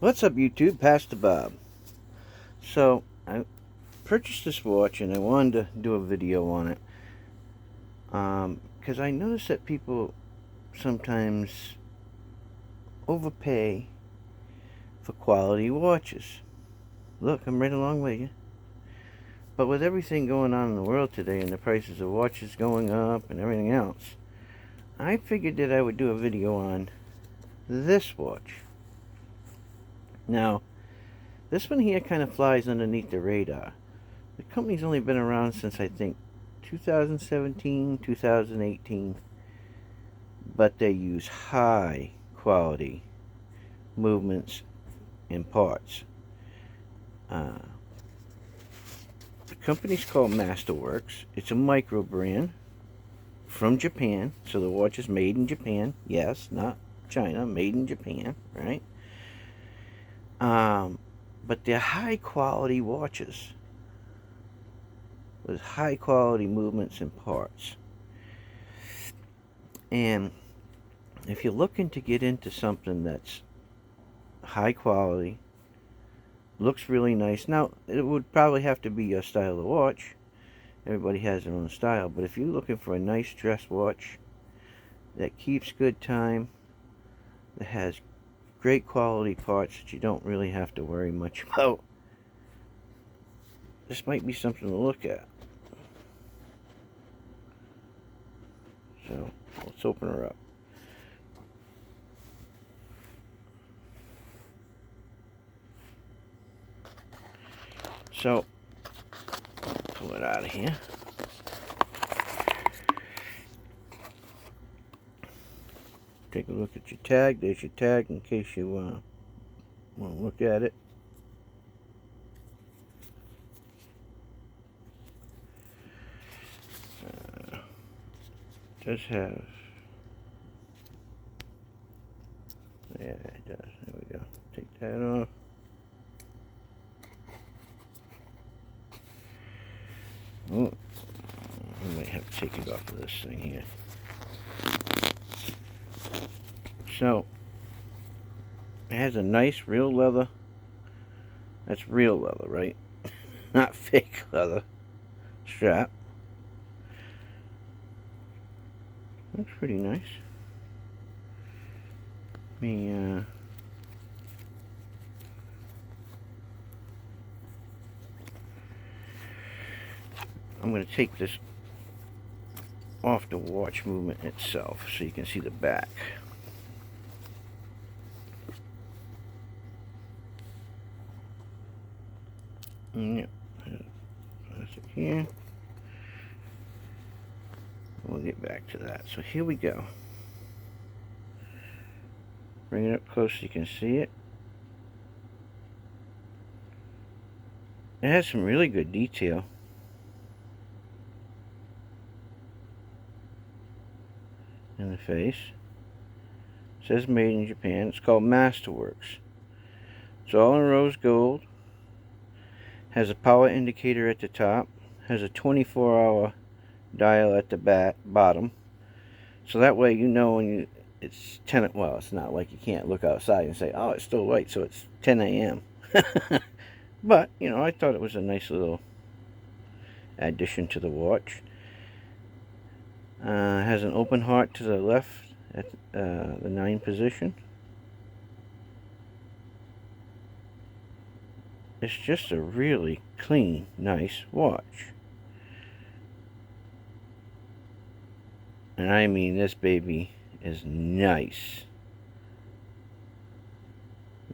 What's up, YouTube? Pastor Bob. So I purchased this watch and I wanted to do a video on it because I noticed that people sometimes overpay for quality watches. Look, I'm right along with you. But with everything going on in the world today and the prices of watches going up and everything else, I figured that I would do a video on this watch. Now, this one here kind of flies underneath the radar. The company's only been around since I think 2017, 2018, but they use high quality movements and parts. The company's called Master Works. It's a micro brand from Japan, so the watch is made in Japan. Yes, not China, made in Japan, right? But they're high quality watches with high quality movements and parts. And if you're looking to get into something that's high quality, looks really nice, now it would probably have to be your style of watch. Everybody has their own style, but if you're looking for a nice dress watch that keeps good time, that has great quality parts that you don't really have to worry much about, this might be something to look at. So let's open her up. So pull it out of here. Take a look at your tag. There's your tag in case you want to look at it. Does have, yeah, it does. There we go. Take that off. Oh, I might have to take it off of this thing here. So it has a nice real leather. That's real leather, right? Not fake leather strap. Looks pretty nice. Let me I'm going to take this off the watch movement itself so you can see the back. Yep, plastic here. We'll get back to that. So here we go. Bring it up close so you can see it. It has some really good detail. In the face. It says made in Japan. It's called Master Works. It's all in rose gold. Has a power indicator at the top. Has a 24-hour dial at the bottom. So that way you know when it's 10, well, it's not like you can't look outside and say, oh, it's still light, so it's 10 a.m. But, you know, I thought it was a nice little addition to the watch. Has an open heart to the left at the 9 position. It's just a really clean, nice watch. And I mean, this baby is nice.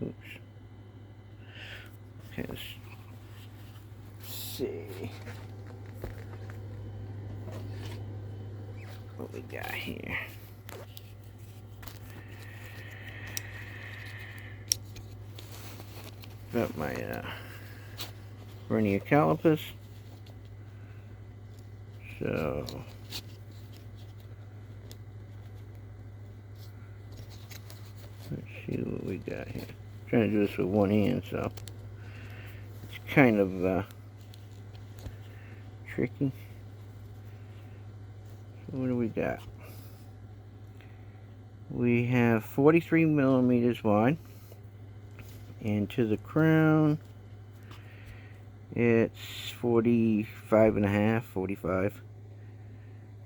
Oops. Okay, let's see what we got here. Got my vernier calipers. So let's see what we got here. I'm trying to do this with one hand, so it's kind of tricky. So what do we got? We have 43 millimeters wide And to the crown, it's 45.5, 45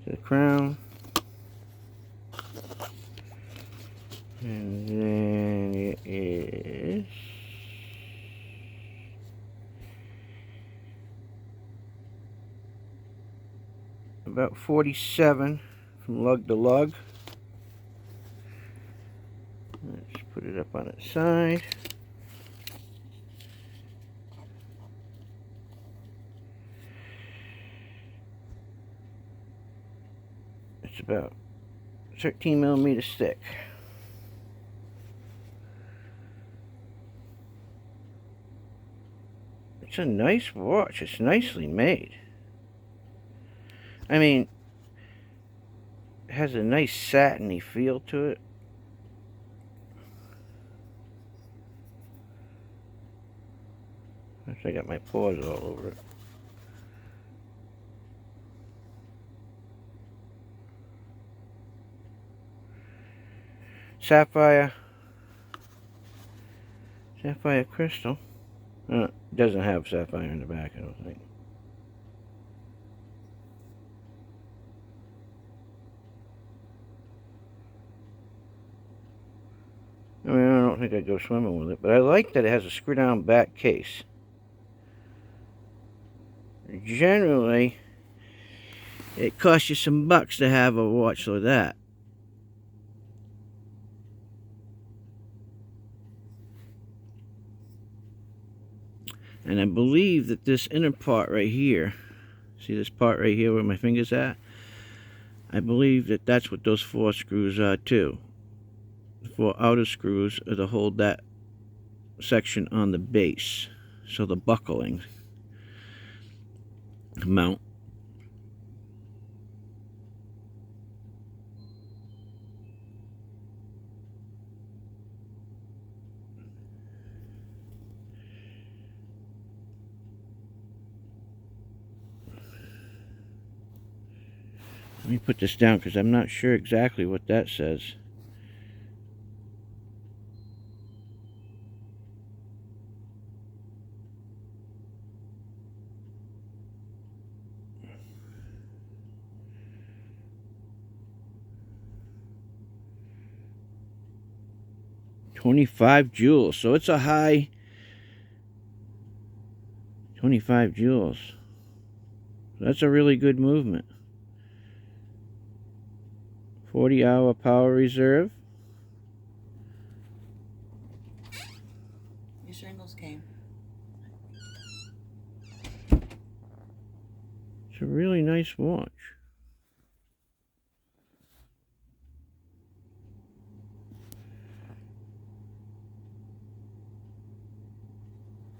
to the crown. And then it is about 47 from lug to lug. Let's put it up on its side. It's about 13mm thick. It's a nice watch. It's nicely made. I mean, it has a nice satiny feel to it. I got my paws all over it. Sapphire crystal. Doesn't have sapphire in the back, I don't think. I mean, I don't think I'd go swimming with it, but I like that it has a screw-down back case. Generally, it costs you some bucks to have a watch like that. And I believe that this inner part right here, see this part right here where my finger's at? I believe that that's what those 4 screws are too. The 4 outer screws are to hold that section on the base. So the buckling mount. Let me put this down because I'm not sure exactly what that says. $25 joules, so it's a high 25 joules. That's a really good movement. 40-hour power reserve. Your shingles came. It's a really nice watch.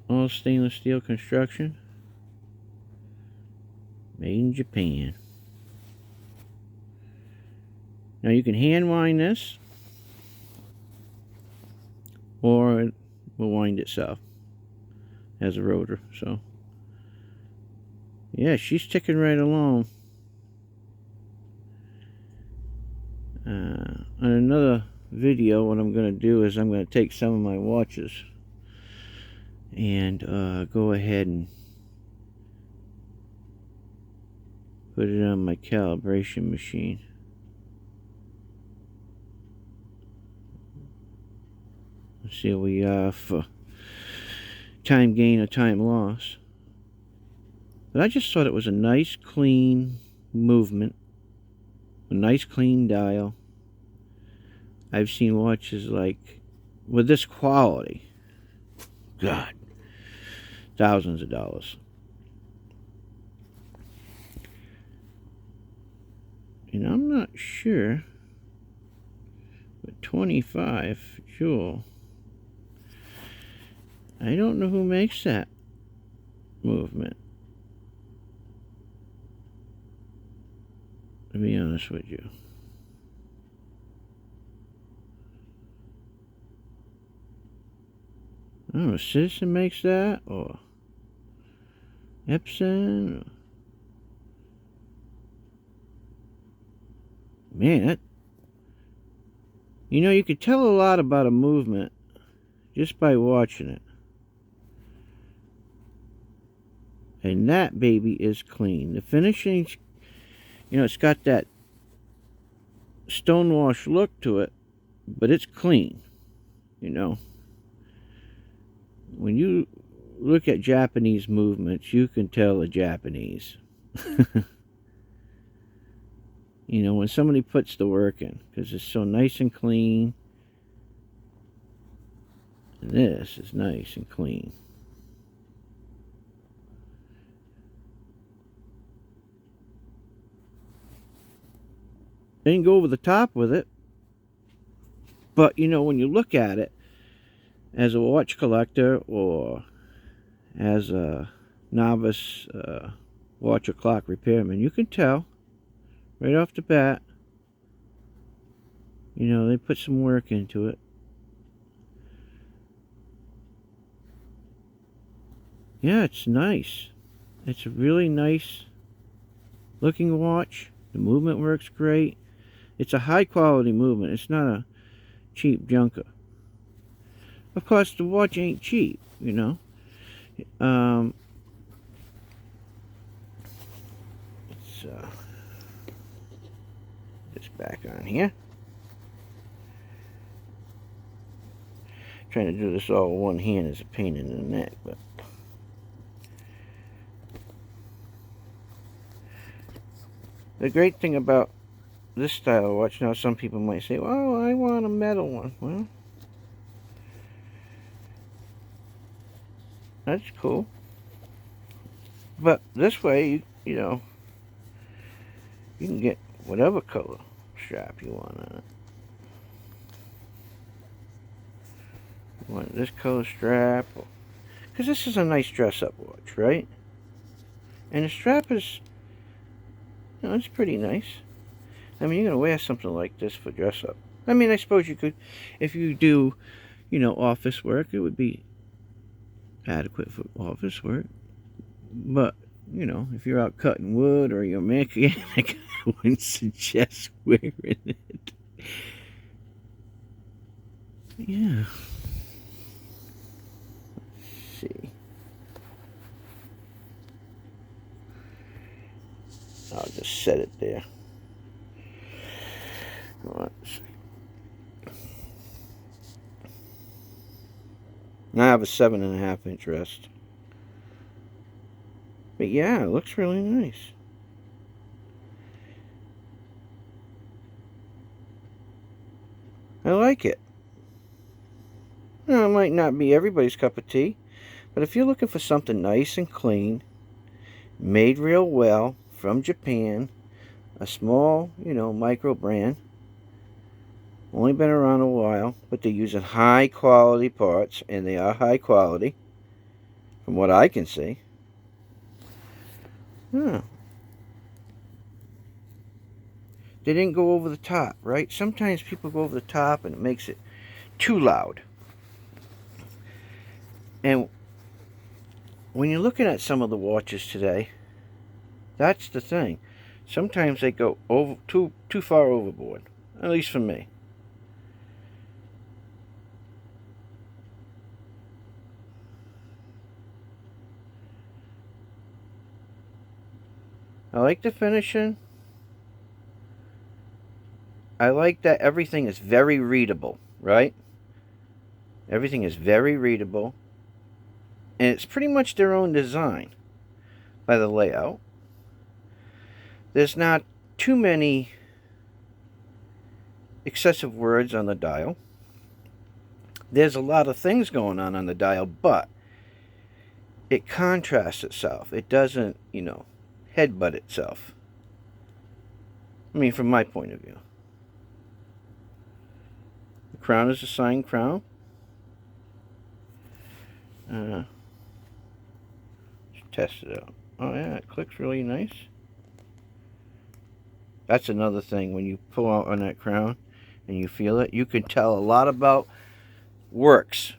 All stainless steel construction. Made in Japan. Now you can hand wind this, or it will wind itself. It has a rotor, so yeah, she's ticking right along. On another video, what I'm going to do is I'm going to take some of my watches and go ahead and put it on my calibration machine. Let's see what we are for time gain or time loss. But I just thought it was a nice clean movement, a nice clean dial. I've seen watches like with this quality, God, thousands of dollars. And I'm not sure, but 25 joule, I don't know who makes that movement, to be honest with you. I don't know if Citizen makes that, or Epson. Man, that, you know, you could tell a lot about a movement just by watching it. And that baby is clean. The finishing's, you know, it's got that stonewash look to it, but it's clean, you know. When you look at Japanese movements, you can tell the Japanese. You know, when somebody puts the work in, because it's so nice and clean. And this is nice and clean. They didn't go over the top with it. But, you know, when you look at it, as a watch collector or as a novice watch or clock repairman, you can tell right off the bat, you know, they put some work into it. Yeah, it's nice. It's a really nice looking watch. The movement works great. It's a high quality movement. It's not a cheap junker. Of course, the watch ain't cheap, you know. Let's this back on here. Trying to do this all with one hand is a pain in the neck, but the great thing about this style of watch, now some people might say, well, I want a metal one. Well, that's cool. But this way, you know, you can get whatever color strap you want on it. You want this color strap, because this is a nice dress-up watch, right? And the strap is, you know, it's pretty nice. I mean, you're going to wear something like this for dress-up. I mean, I suppose you could, if you do, you know, office work, it would be adequate for office work. But, you know, if you're out cutting wood or you're a mechanic, I wouldn't suggest wearing it. Yeah. Let's see. I'll just set it there. Let's see. Now I have a 7.5 inch wrist. But yeah, it looks really nice. I like it. Now, it might not be everybody's cup of tea, but if you're looking for something nice and clean, made real well, from Japan, a small, you know, micro brand, only been around a while, but they're using high quality parts, and they are high quality, from what I can see. Huh. They didn't go over the top, right? Sometimes people go over the top and it makes it too loud. And when you're looking at some of the watches today, that's the thing. Sometimes they go over too far overboard, at least for me. I like the finishing. I like that everything is very readable, right? Everything is very readable. And it's pretty much their own design by the layout. There's not too many excessive words on the dial. There's a lot of things going on the dial, but it contrasts itself. It doesn't, you know, headbutt itself. I mean, from my point of view. The crown is a signed crown. Let's test it out. Oh yeah, it clicks really nice. That's another thing, when you pull out on that crown and you feel it, you can tell a lot about works.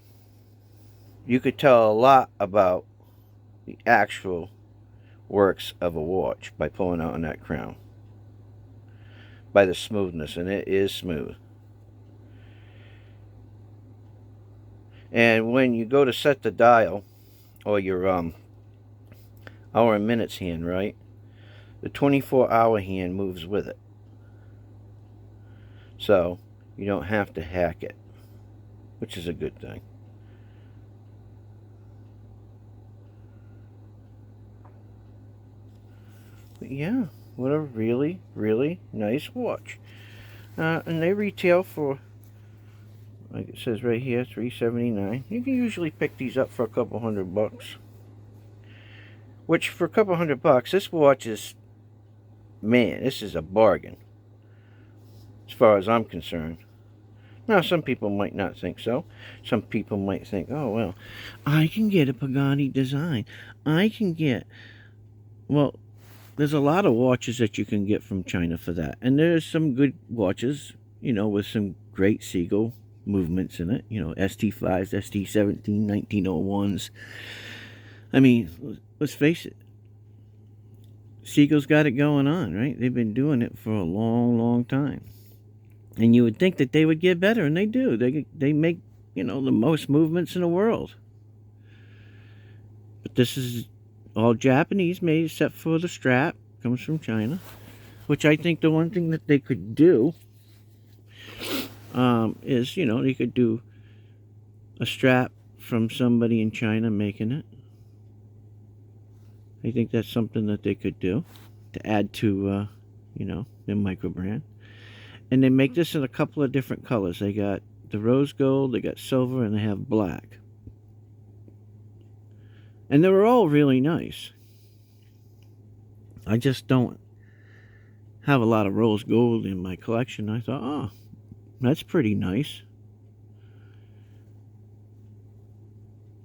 You could tell a lot about the actual works of a watch by pulling out on that crown. By the smoothness, and it is smooth. And when you go to set the dial, or your hour and minutes hand, right? The 24-hour hand moves with it. So you don't have to hack it, which is a good thing. But yeah, what a really, really nice watch. And they retail for, like it says right here, $379. You can usually pick these up for a couple $100. Which, for a couple $100, this watch is, man, this is a bargain, as far as I'm concerned. Now, some people might not think so. Some people might think, oh, well, I can get a Pagani design. I can get, well, there's a lot of watches that you can get from China for that. And there's some good watches, you know, with some great Seiko movements in it. You know, ST5s, ST17, 1901s. I mean, let's face it. Seiko's got it going on, right? They've been doing it for a long, long time. And you would think that they would get better, and they do. They make, you know, the most movements in the world. But this is all Japanese made, except for the strap. Comes from China. Which I think the one thing that they could do is, you know, they could do a strap from somebody in China making it. I think that's something that they could do to add to, you know, their micro brand. And they make this in a couple of different colors. They got the rose gold, they got silver, and they have black. And they were all really nice. I just don't have a lot of rose gold in my collection. I thought, oh, that's pretty nice.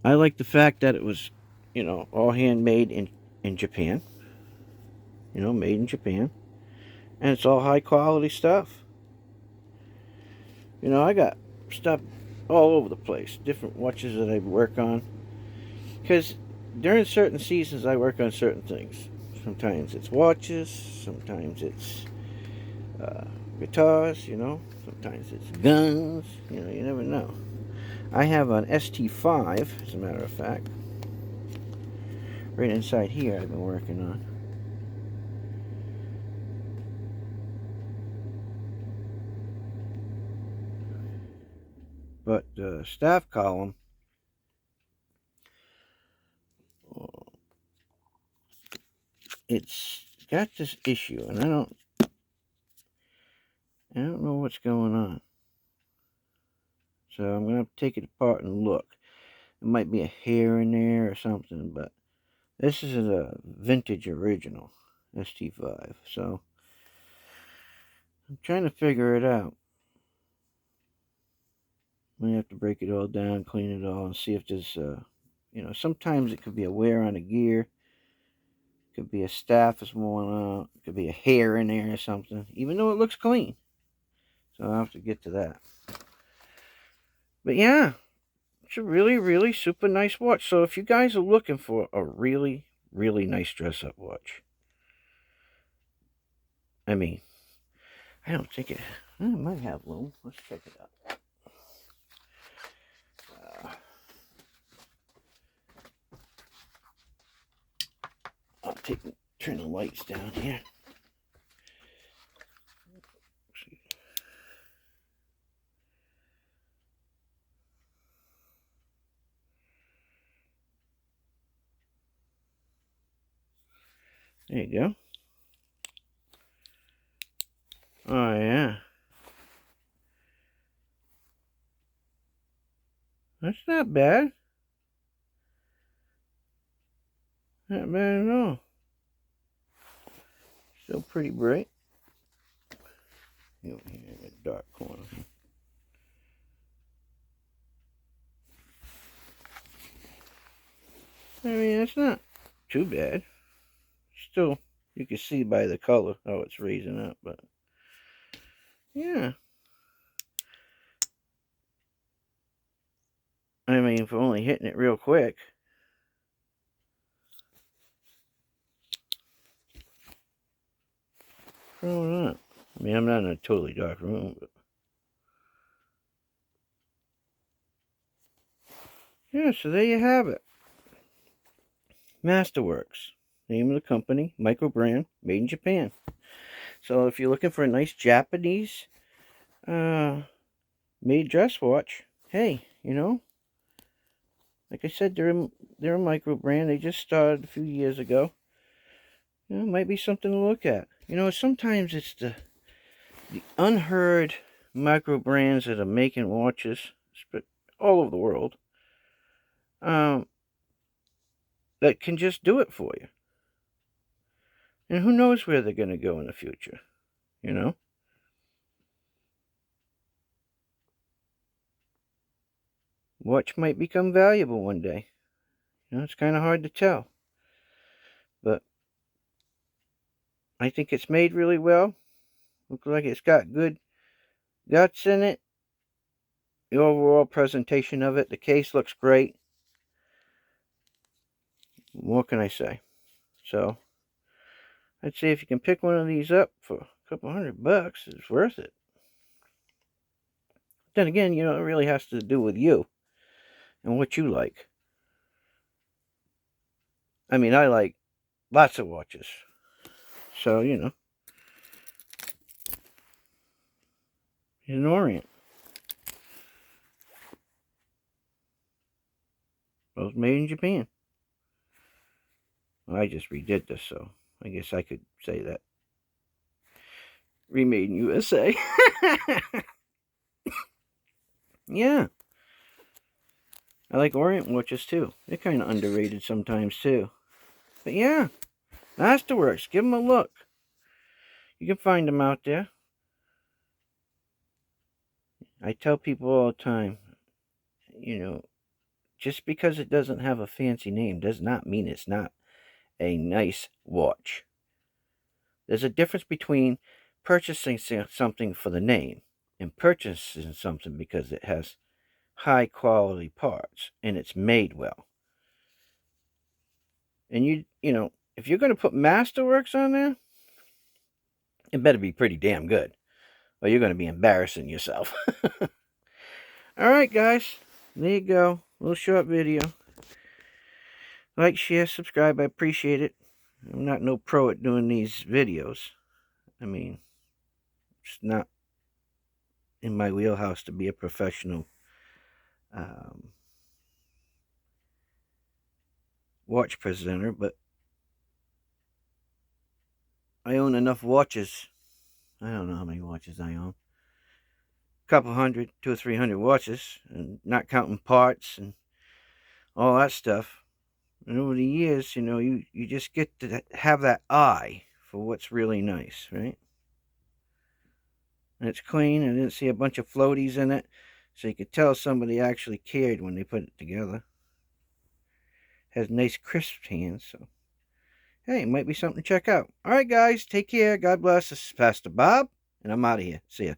I like the fact that it was, you know, all handmade in Japan. You know, made in Japan. And it's all high quality stuff. You know, I got stuff all over the place. Different watches that I work on. Because during certain seasons, I work on certain things. Sometimes it's watches. Sometimes it's guitars, you know. Sometimes it's guns. You know, you never know. I have an ST5, as a matter of fact. Right inside here I've been working on. But the staff column, it's got this issue, and I don't know what's going on. So I'm going to take it apart and look. It might be a hair in there or something, but this is a vintage original ST5. So I'm trying to figure it out. I'm going to have to break it all down, clean it all, and see if there's, you know, sometimes it could be a wear on a gear. It could be a staff is worn out. It could be a hair in there or something, even though it looks clean. So I'll have to get to that. But yeah, it's a really, really super nice watch. So if you guys are looking for a really, really nice dress-up watch, I mean, I don't think it might have loom. Let's check it out. I'll turn the lights down here. There you go. Oh yeah. That's not bad. Not bad at all. Still pretty bright. Over here in the dark corner. I mean, it's not too bad. Still, you can see by the color how it's raising up, but yeah. I mean, for only hitting it real quick. Probably not. I mean, I'm not in a totally dark room, but Yeah, so there you have it. Master Works. Name of the company, micro brand, made in Japan. So if you're looking for a nice Japanese made dress watch, hey, you know, like I said, they're a micro brand. They just started a few years ago. You know, might be something to look at. You know, sometimes it's the unheard micro brands that are making watches all over the world, that can just do it for you. And who knows where they're going to go in the future, you know? Watch might become valuable one day. You know, it's kind of hard to tell. But I think it's made really well. Looks like it's got good guts in it. The overall presentation of it, the case looks great. What can I say? So, I'd say if you can pick one of these up for a couple $100, it's worth it. Then again, you know, it really has to do with you and what you like. I mean, I like lots of watches. So, you know, here's an Orient. Both made in Japan. Well, I just redid this, so I guess I could say that. Remade in USA. Yeah. I like Orient watches too. They're kind of underrated sometimes too. But yeah, Masterworks. Give them a look. You can find them out there. I tell people all the time, you know, just because it doesn't have a fancy name does not mean it's not a nice watch. There's a difference between purchasing something for the name and purchasing something because it has high quality parts and it's made well. And you know, if you're going to put Masterworks on there, it better be pretty damn good, or you're going to be embarrassing yourself. All right, guys, there you go. A little short video. Like, share, subscribe. I appreciate it. I'm not no pro at doing these videos. I mean, it's not in my wheelhouse to be a professional watch presenter, but I own enough watches. I don't know how many watches I own. A couple hundred, 200 or 300 watches, and not counting parts and all that stuff. And over the years, you know, you just get to have that eye for what's really nice, right? And it's clean. I didn't see a bunch of floaties in it, so you could tell somebody actually cared when they put it together. Has nice crisp hands, so hey, it might be something to check out. All right, guys, take care. God bless. This is Pastor Bob, and I'm out of here. See ya.